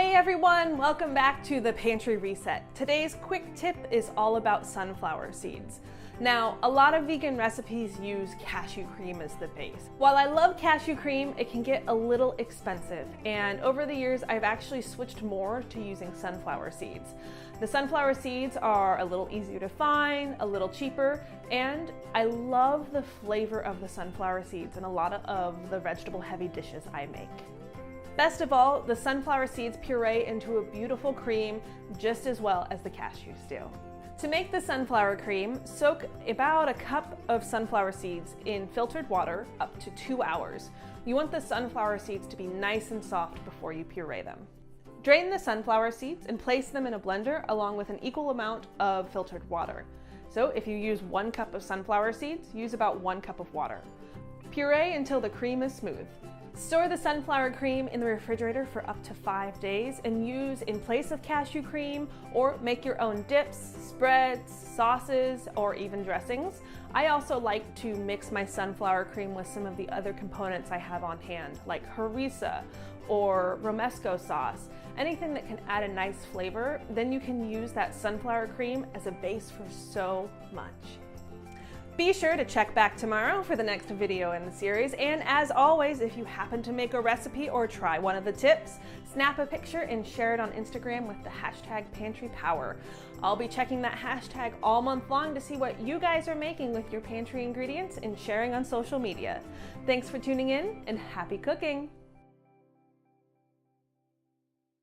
Hey everyone, welcome back to the Pantry Reset. Today's quick tip is all about sunflower seeds. Now, a lot of vegan recipes use cashew cream as the base. While I love cashew cream, it can get a little expensive, and over the years I've actually switched more to using sunflower seeds. The sunflower seeds are a little easier to find, a little cheaper, and I love the flavor of the sunflower seeds in a lot of the vegetable heavy dishes I make. Best of all, the sunflower seeds puree into a beautiful cream just as well as the cashews do. To make the sunflower cream, soak about a cup of sunflower seeds in filtered water up to 2 hours. You want the sunflower seeds to be nice and soft before you puree them. Drain the sunflower seeds and place them in a blender along with an equal amount of filtered water. So if you use 1 cup of sunflower seeds, use about 1 cup of water. Puree until the cream is smooth. Store the sunflower cream in the refrigerator for up to 5 days and use in place of cashew cream, or make your own dips, spreads, sauces, or even dressings. I also like to mix my sunflower cream with some of the other components I have on hand, like harissa or romesco sauce. Anything that can add a nice flavor, then you can use that sunflower cream as a base for so much. Be sure to check back tomorrow for the next video in the series, and as always, if you happen to make a recipe or try one of the tips, snap a picture and share it on Instagram with the hashtag #PantryPower. I'll be checking that hashtag all month long to see what you guys are making with your pantry ingredients and sharing on social media. Thanks for tuning in and happy cooking!